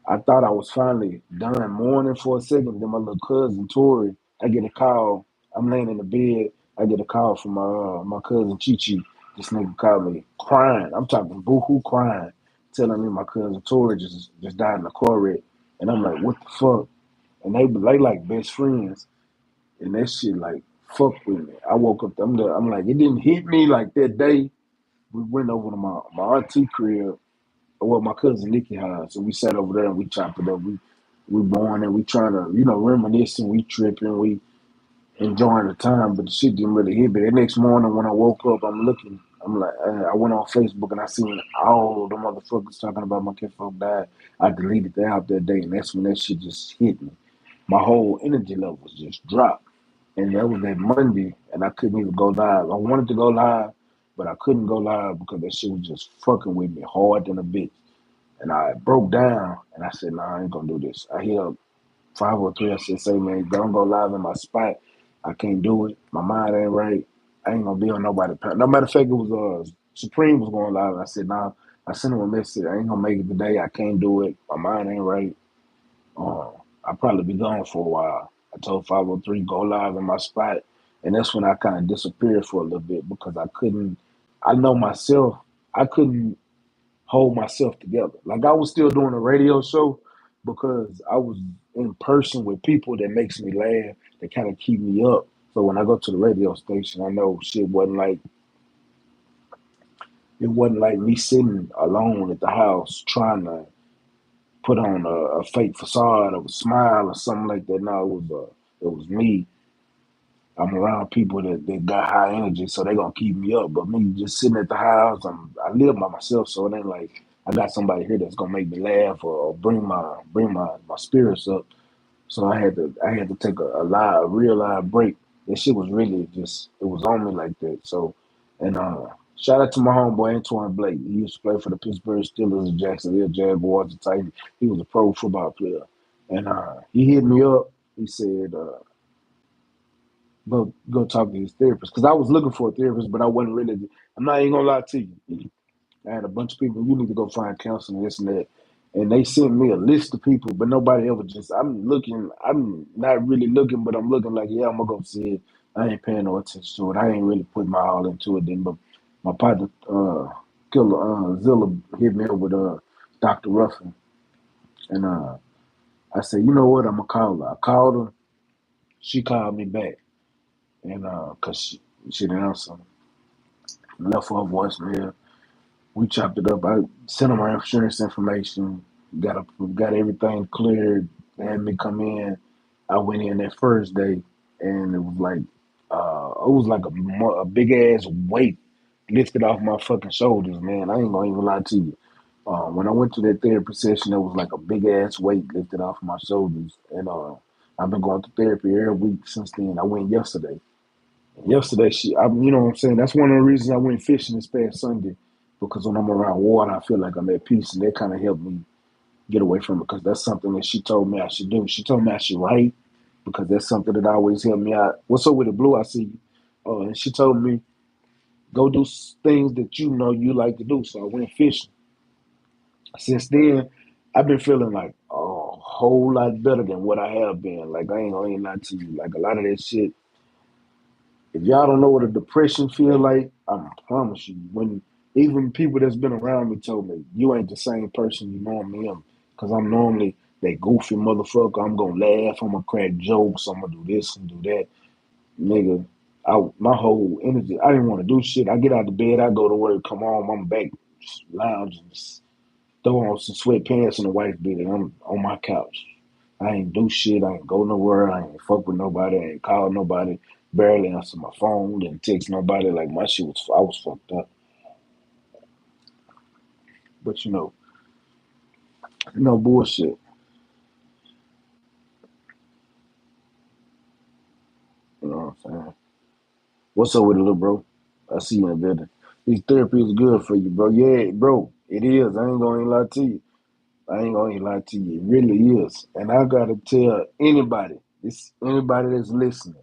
I thought I was finally done mourning for a second. Then my little cousin Tori, I get a call. I'm laying in the bed. I get a call from my cousin Chi Chi. This nigga called me crying. I'm talking boohoo crying, telling me my cousin Tori just died in a car wreck. And I'm like, what the fuck? And they like best friends. And that shit like fuck with me. I woke up, I'm like, it didn't hit me like that day. We went over to my auntie crib, well, my cousin Nikki house. So we sat over there and we chopped it up. We born and we trying to, reminisce and we tripping, we enjoying the time, but the shit didn't really hit me. The next morning when I woke up, I'm looking. I'm like, I went on Facebook and I seen all the motherfuckers talking about my kinfolk died. I deleted the app that day, and that's when that shit just hit me. My whole energy levels just dropped, and that was that Monday, and I couldn't even go live. I wanted to go live, but I couldn't go live because that shit was just fucking with me hard than a bitch. And I broke down, and I said, "Nah, I ain't gonna do this." I hit up 503. I said, "Say, man, don't go live in my spot. I can't do it. My mind ain't right. I ain't gonna be on nobody." No matter of fact, it was Supreme was going live. I said, "Nah." I sent him a message. I ain't gonna make it today. I can't do it. My mind ain't right. I'll probably be gone for a while. I told 503 go live in my spot, and that's when I kind of disappeared for a little bit because I couldn't. I know myself. I couldn't hold myself together. Like I was still doing a radio show because I was in person with people that makes me laugh, that kind of keep me up. So when I go to the radio station, I know shit wasn't like it wasn't like me sitting alone at the house trying to put on a fake facade of a smile or something like that. No, it was me. I'm around people that got high energy, so they gonna keep me up. But me just sitting at the house, I live by myself, so it ain't like I got somebody here that's gonna make me laugh or bring my spirits up. So I had to take a real live break. That shit was really just it was on me like that. So and shout out to my homeboy Antoine Blake. He used to play for the Pittsburgh Steelers and Jacksonville Jaguars and Titans. He was a pro football player. And he hit me up. He said, go talk to his therapist. Because I was looking for a therapist, but I wasn't really I'm not even gonna lie to you. I had a bunch of people, you need to go find counseling, this and that. And they sent me a list of people, but nobody ever I'm not really looking, but I'm looking like, yeah, I'm gonna go see it. I ain't paying no attention to it. I ain't really putting my all into it then. But my partner, Killer Zilla hit me up with Dr. Ruffin. And I said, you know what, I'm gonna call her. I called her, she called me back. And cause she didn't answer. Left her a voicemail. We chopped it up. I sent them our insurance information. Got everything cleared. They had me come in. I went in that first day, and it was like a big ass weight lifted off my fucking shoulders, man. I ain't gonna even lie to you. When I went to that therapy session, it was like a big ass weight lifted off my shoulders, and I've been going to therapy every week since then. I went yesterday. Yesterday, you know what I'm saying? That's one of the reasons I went fishing this past Sunday, because when I'm around water, I feel like I'm at peace, and that kind of helped me get away from it, because that's something that she told me I should do. She told me I should write, because that's something that always helped me out. What's up with the blue? I see you. And she told me, go do things that you know you like to do. So I went fishing. Since then, I've been feeling like a whole lot better than what I have been. Like, I ain't gonna lie to you. Like, a lot of that shit, if y'all don't know what a depression feel like, I promise you, when even people that's been around me told me, you ain't the same person you normally am. Because I'm normally that goofy motherfucker. I'm going to laugh. I'm going to crack jokes. I'm going to do this and do that. Nigga, my whole energy, I didn't want to do shit. I get out of bed, I go to work, come home, I'm back lounging, just throw on some sweatpants and a white beater, and I'm on my couch. I ain't do shit. I ain't go nowhere. I ain't fuck with nobody. I ain't call nobody. Barely answer my phone. Didn't text nobody. Like, my shit was, I was fucked up. But no bullshit. You know what I'm saying? What's up with it, little bro? I see you in a building. This therapy is good for you, bro. Yeah, bro. It is. I ain't gonna lie to you. I ain't gonna lie to you. It really is. And I gotta tell anybody, anybody that's listening,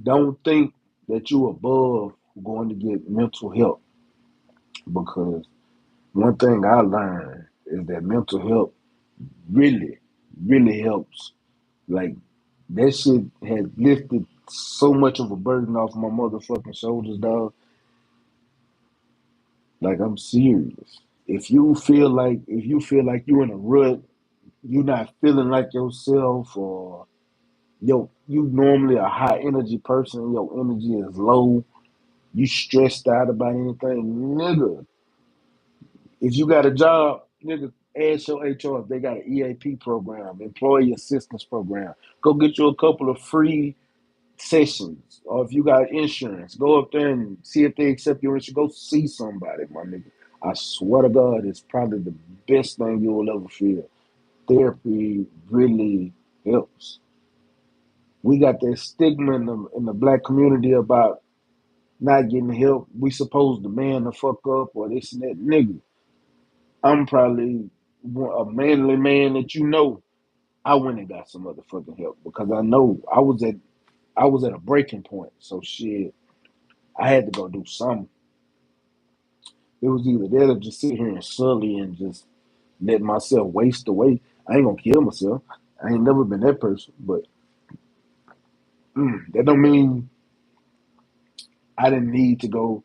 don't think that you above going to get mental help, because one thing I learned is that mental health really, really helps. Like, that shit has lifted so much of a burden off my motherfucking shoulders, dog. Like, I'm serious. If you feel like you in a rut, you not feeling like yourself, or you normally a high energy person, your energy is low, you stressed out about anything, nigga. If you got a job, nigga, ask your HR if they got an EAP program, employee assistance program. Go get you a couple of free sessions. Or if you got insurance, go up there and see if they accept your insurance. Go see somebody, my nigga. I swear to God, it's probably the best thing you will ever feel. Therapy really helps. We got that stigma in the black community about not getting help. We supposed to man the fuck up or this and that. Nigga, I'm probably a manly man that you know. I went and got some motherfucking help, because I know I was at a breaking point. So shit, I had to go do something. It was either that or just sit here and sully and just let myself waste away. I ain't gonna kill myself. I ain't never been that person, but that don't mean I didn't need to go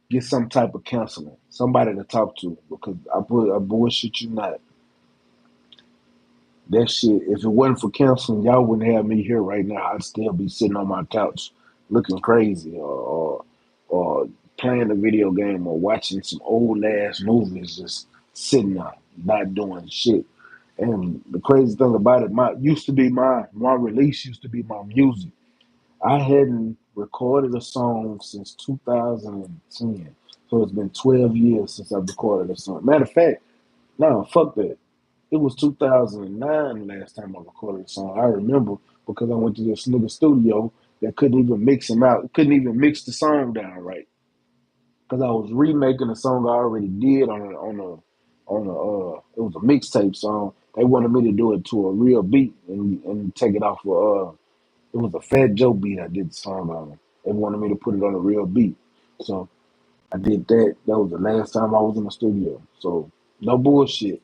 get some type of counseling, somebody to talk to, because I bullshit you not. That shit, if it wasn't for counseling, y'all wouldn't have me here right now. I'd still be sitting on my couch looking crazy, or playing a video game, or watching some old ass movies, just sitting there, not doing shit. And the crazy thing about it, my release used to be my music. I hadn't recorded a song since 2010. So it's been 12 years since I've recorded a song. Matter of fact, no, fuck that. It was 2009 last time I recorded a song. I remember, because I went to this nigga studio that couldn't even mix him out, couldn't even mix the song down right. Because I was remaking a song I already did it was a mixtape song. They wanted me to do it to a real beat and take it off of it was a Fat Joe beat I did the song on. They wanted me to put it on a real beat. So I did that. That was the last time I was in the studio. So no bullshit.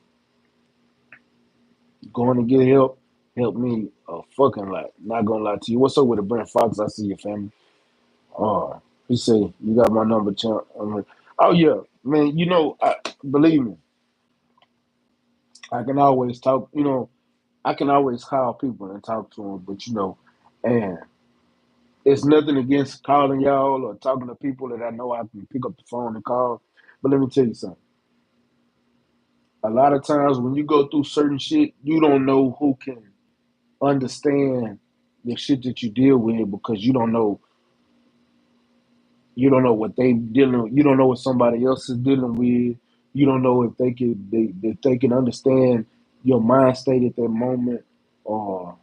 Going to get help helped me a fucking lot. Not gonna lie to you. What's up with the Brent Fox? I see your family. He said, you got my number, champ. I'm like, oh yeah. Man, believe me, I can always talk, I can always call people and talk to them, but and it's nothing against calling y'all or talking to people that I know I can pick up the phone and call. But let me tell you something. A lot of times when you go through certain shit, you don't know who can. understand the shit that you deal with because you don't know what they dealing. You don't know what somebody else is dealing with. You don't know if if they can understand your mind state at that moment, or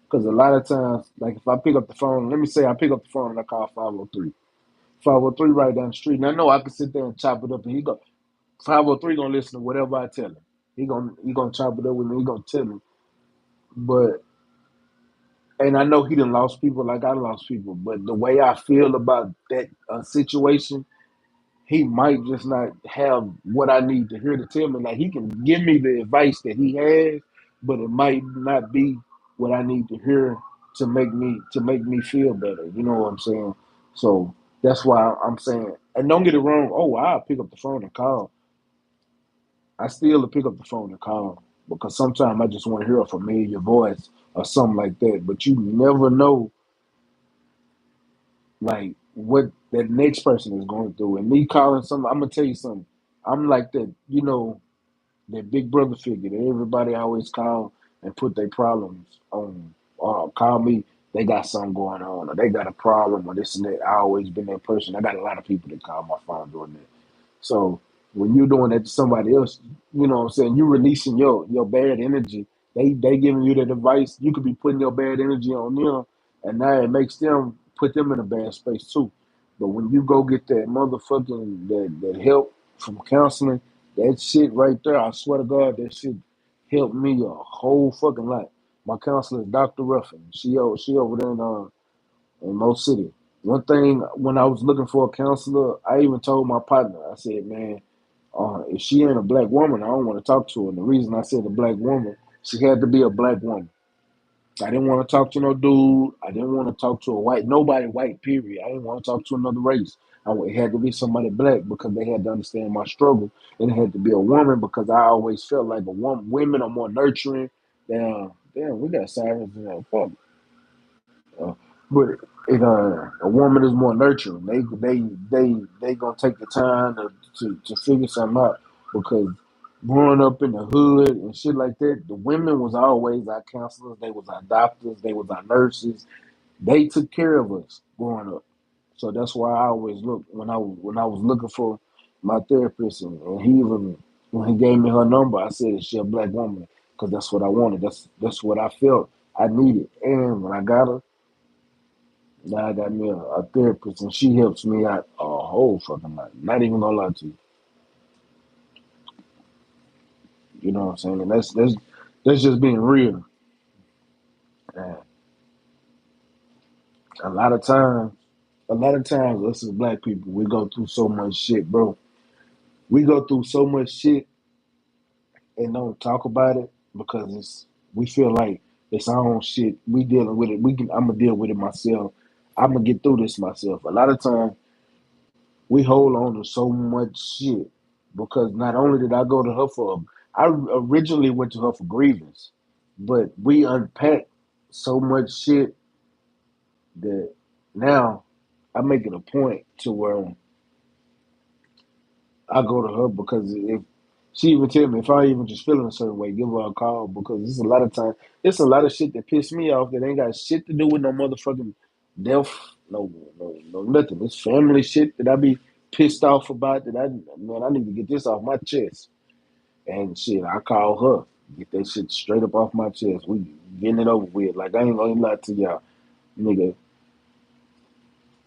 because a lot of times, like if I pick up the phone, let me say I pick up the phone and I call 503. 503 right down the street, and I know I can sit there and chop it up, and he go 503 gonna listen to whatever I tell him. He gonna chop it up with me. He gonna tell me, but and I know he done lost people like I lost people, but the way I feel about that situation, he might just not have what I need to hear to tell me. Like he can give me the advice that he has, but it might not be what I need to hear to make me feel better. You know what I'm saying? So that's why I'm saying, and don't get it wrong. Oh, I'll pick up the phone and call. I still pick up the phone and call because sometimes I just want to hear a familiar voice or something like that. But you never know like what that next person is going through. And me calling something, I'm gonna tell you something. I'm like that, that big brother figure that everybody always call and put their problems on. Or call me, they got something going on, or they got a problem, or this and that. I always been that person. I got a lot of people that call my phone doing that. So when you're doing that to somebody else, you know what I'm saying, you releasing your bad energy. They giving you that advice. You could be putting your bad energy on them, and now it makes them put them in a bad space too. But when you go get that motherfucking that help from counseling, that shit right there, I swear to God, that shit helped me a whole fucking lot. My counselor is Dr. Ruffin. She over there in Mo City. One thing, when I was looking for a counselor, I even told my partner, I said, man, if she ain't a black woman, I don't want to talk to her. And the reason I said a black woman, she had to be a black woman. I didn't want to talk to no dude. I didn't want to talk to a nobody white, period. I didn't want to talk to another race. It had to be somebody black because they had to understand my struggle. And it had to be a woman because I always felt like a woman. Women are more nurturing. Damn, we got sirens in that fuck. Uh, but a woman is more nurturing. They gonna take the time to figure something out because growing up in the hood and shit like that, the women was always our counselors. They was our doctors. They was our nurses. They took care of us growing up. So that's why I always looked when I was looking for my therapist, and he even when he gave me her number, I said, "Is she a black woman?" Because that's what I wanted. That's what I felt I needed. And when I got her. Now I got me a therapist, and she helps me out a whole fucking lot. Not even gonna lie to you. You know what I'm saying? And that's just being real. And a lot of times, us as black people, we go through so much shit, bro. We go through so much shit and don't talk about it because we feel like it's our own shit. We dealing with it. I'm gonna deal with it myself. I'm gonna get through this myself. A lot of times we hold on to so much shit because not only did I go to her I originally went to her for grievance, but we unpacked so much shit that now I make it a point to where I go to her because if she even tell me if I even just feeling a certain way, give her a call because it's a lot of shit that piss me off that ain't got shit to do with no motherfucking death, no nothing. It's family shit that I be pissed off about I need to get this off my chest. And shit, I call her, get that shit straight up off my chest. We getting it over with. Like I ain't gonna lie to y'all, nigga.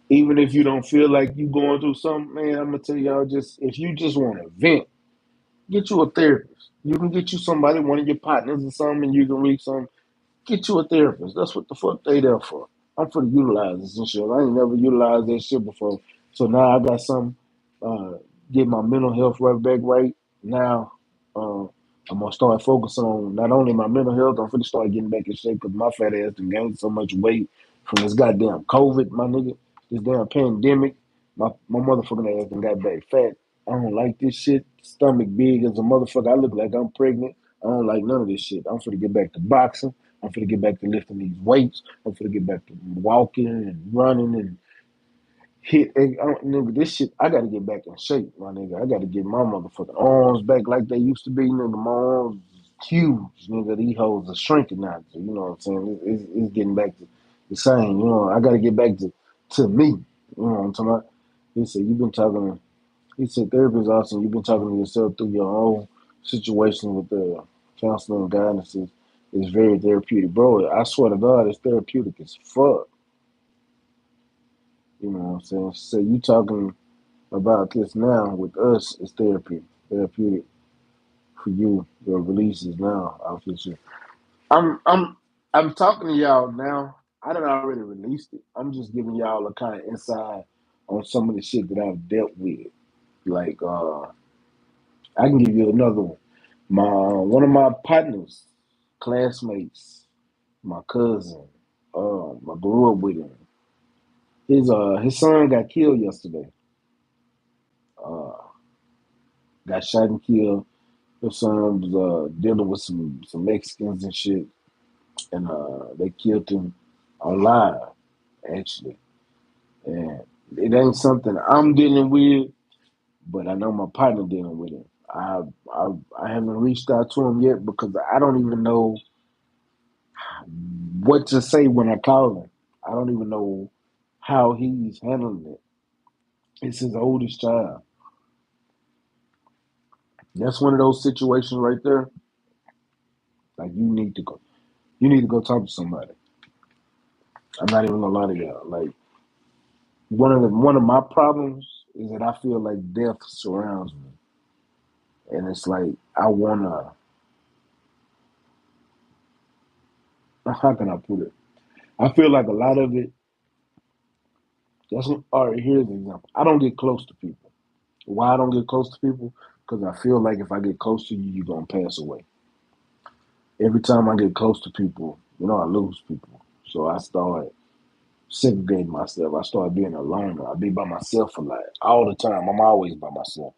Even if you don't feel like you going through something, man, I'm gonna tell y'all just if you just want to vent. Get you a therapist. You can get you somebody, one of your partners or something, and you can read something. Get you a therapist. That's what the fuck they there for. I'm for the utilizers and shit. I ain't never utilized that shit before. So now I got some get my mental health right back right. Now uh, I'm gonna start focusing on not only my mental health, I'm finna start getting back in shape because my fat ass done gained so much weight from this goddamn COVID, my nigga. This damn pandemic. My motherfucking ass done got back fat. I don't like this shit. Stomach big as a motherfucker. I look like I'm pregnant. I don't like none of this shit. I'm finna get back to boxing. I'm finna get back to lifting these weights. I'm finna get back to walking and running and nigga, this shit, I gotta get back in shape, my nigga. I gotta get my motherfucking arms back like they used to be, nigga. My arms huge, nigga. These hoes are shrinking now. You know what I'm saying? It's getting back to the same. You know, I got to get back to me. You know what I'm talking about? He said, you've been talking. He said, therapy is awesome. You've been talking to yourself through your own situation with the counseling and guidance is very therapeutic. Bro, I swear to God, it's therapeutic as fuck. You know what I'm saying? So you talking about this now with us is therapeutic for you. Your releases now off this shit. I'm I'm I'm talking to y'all now. I done already released it. I'm just giving y'all a kind of insight on some of the shit that I've dealt with. Like I can give you another one. My one of my partners, classmates, my cousin, I grew up with him. His son got killed yesterday. Uh, got shot and killed. His son was dealing with some Mexicans and shit, and they killed him alive, actually. And it ain't something I'm dealing with, but I know my partner dealing with it. I I haven't reached out to him yet because I don't even know what to say when I call him. I don't even know how he's handling it. It's his oldest child. That's one of those situations right there. Like you need to go talk to somebody. I'm not even gonna lie to y'all. Like one of my problems is that I feel like death surrounds me, and it's like I wanna. How can I put it? I feel like a lot of it. All right. Here's an example. I don't get close to people. Why I don't get close to people? Because I feel like if I get close to you, you're gonna pass away. Every time I get close to people, I lose people. So I start segregating myself. I start being a loner. I be by myself a lot. All the time. I'm always by myself.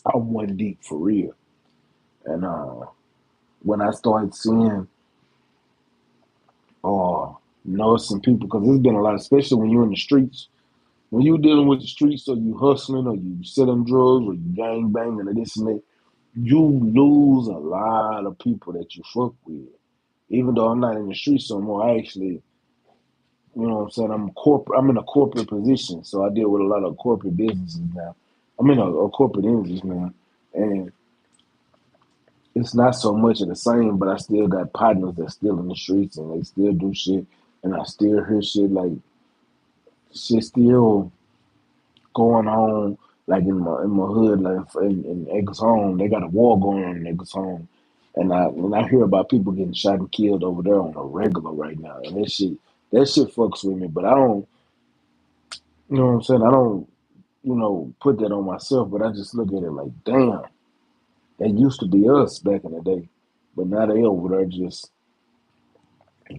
I'm one deep for real. And when I started seeing or noticing people, because there's been a lot, especially when you're in the streets, when you're dealing with the streets or you hustling or you selling drugs or you gang banging or this and that, you lose a lot of people that you fuck with. Even though I'm not in the streets no more, I actually, you know what I'm saying, I'm in a corporate position. So I deal with a lot of corporate businesses now. I'm in a corporate industry now. And it's not so much of the same, but I still got partners that's still in the streets and they still do shit. And I still hear shit like shit still going on, like in my hood, like in Eggers Home, they got a war going on in Eggers Home, and I hear about people getting shot and killed over there on a regular right now, and that shit fucks with me. But I don't, you know what I'm saying? I don't, put that on myself, but I just look at it like, damn, that used to be us back in the day, but now they over there just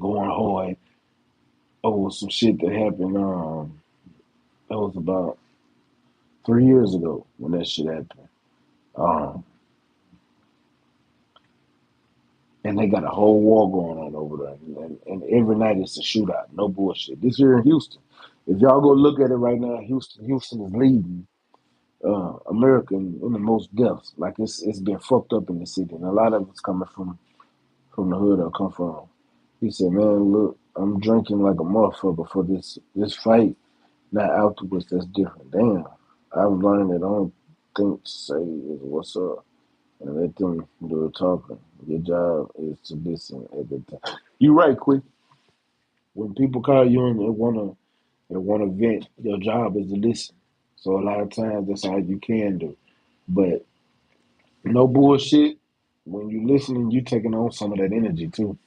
going hard over some shit that happened. That was about 3 years ago when that shit happened. Um, and they got a whole war going on over there. And every night it's a shootout. No bullshit. This year in Houston, if y'all go look at it right now, Houston is leading America in the most deaths. Like it's been fucked up in the city, and a lot of it's coming from the hood I come from. He said, "Man, look, I'm drinking like a motherfucker for this fight. Not afterwards. That's different. Damn, I've learned that I don't think to say is what's up." And let them do the talking. Your job is to listen at the time. You're right, Quick. When people call you and they wanna vent, your job is to listen. So a lot of times that's all you can do. But no bullshit. When you listening, you taking on some of that energy too.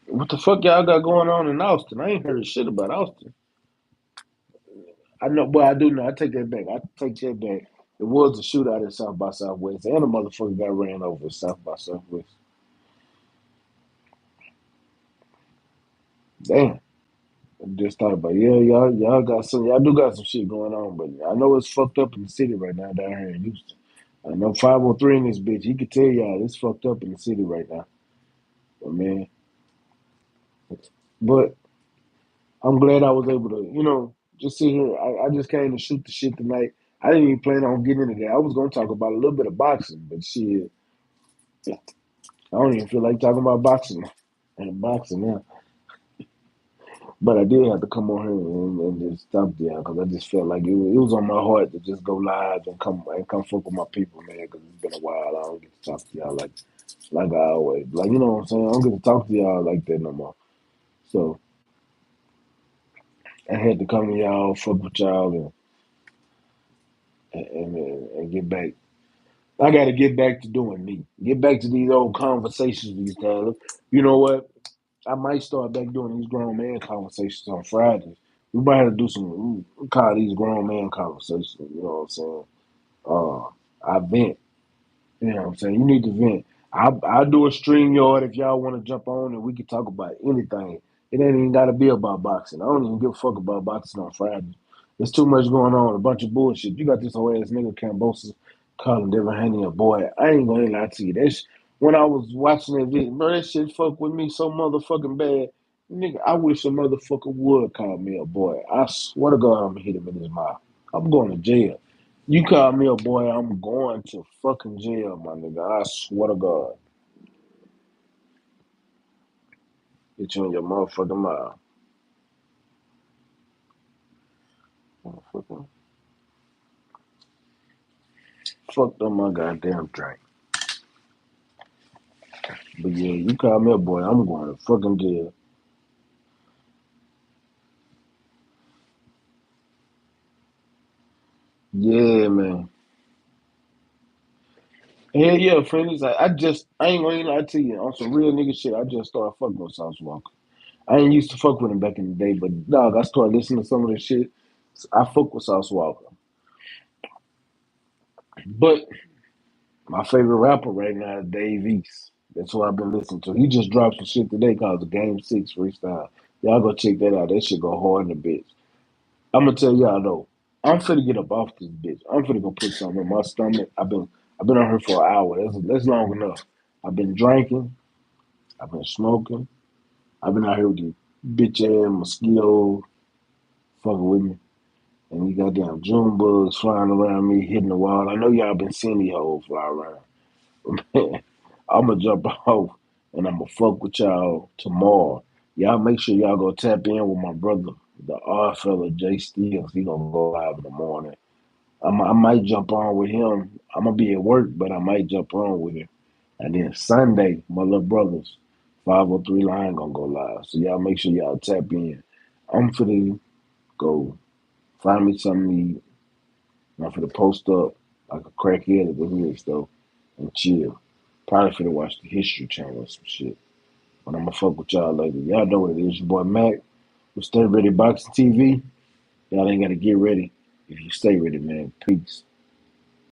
What the fuck y'all got going on in Austin? I ain't heard shit about Austin. I know, but I do know. I take that back. I take that back. It was a shootout at South by Southwest, and a motherfucker got ran over at South by Southwest. Damn. Just thought about y'all got y'all do got some shit going on, but I know it's fucked up in the city right now down here in Houston. I know 503 in this bitch. He could tell y'all it's fucked up in the city right now. But man, but I'm glad I was able to, Just sit here. I just came to shoot the shit tonight. I didn't even plan on getting into that. I was gonna talk about a little bit of boxing, but shit, I don't even feel like talking about boxing and boxing now. But I did have to come on here and just talk to y'all because I just felt like it was on my heart to just go live and come fuck with my people, man. Because it's been a while. I don't get to talk to y'all like I always like. You know what I'm saying? I don't get to talk to y'all like that no more. So I had to come to y'all, fuck with y'all, and get back. I got to get back to doing me. Get back to these old conversations with these guys. You know what? I might start back doing these grown man conversations on Fridays. We might have to do some, we call these grown man conversations. You know what I'm saying? I vent. You know what I'm saying? You need to vent. I'll do a stream yard if y'all want to jump on and we can talk about anything. It ain't even got to be about boxing. I don't even give a fuck about boxing on Friday. There's too much going on, a bunch of bullshit. You got this whole ass nigga Cambosis calling Devin Haney a boy. I ain't gonna lie to you. When I was watching that video, bro, that shit fuck with me so motherfucking bad. Nigga, I wish a motherfucker would call me a boy. I swear to God, I'm gonna hit him in his mouth. I'm going to jail. You call me a boy, I'm going to fucking jail, my nigga. I swear to God. Get you in your motherfucking mouth. Motherfucker. Fucked up my goddamn drink. But yeah, you call me a boy, I'm going to fucking jail. Yeah, man. Hell yeah, friends. I ain't gonna lie to you. On some real nigga shit, I just started fucking with Sauce Walker. I ain't used to fuck with him back in the day, but dog, I started listening to some of this shit. I fuck with Sauce Walker. But my favorite rapper right now is Dave East. That's what I've been listening to. He just dropped some shit today called the Game 6 Freestyle. Y'all go check that out. That shit go hard in the bitch. I'm gonna tell y'all though, I'm finna get up off this bitch. I'm finna go put something in my stomach. I've been on here for an hour. That's long enough. I've been drinking. I've been smoking. I've been out here with these bitch ass mosquitoes fucking with me. And these goddamn June bugs flying around me, hitting the wall. I know y'all been seeing these hoes fly around. I'm gonna jump off and I'm gonna fuck with y'all tomorrow. Y'all make sure y'all go tap in with my brother, the R fella Jay Steels. He gonna go live in the morning. I might jump on with him. I'm gonna be at work, but I might jump on with him. And then Sunday, my little brothers, 503 Line gonna go live. So y'all make sure y'all tap in. I'm finna go find me something to eat. I'm finna post up like a crackhead at the hood though and chill. Probably finna watch the History Channel or some shit. But I'm gonna fuck with y'all later. Y'all know what it is. Your boy Mac with Stay Ready Boxing TV. Y'all ain't gotta get ready if you stay ready, man. Peace.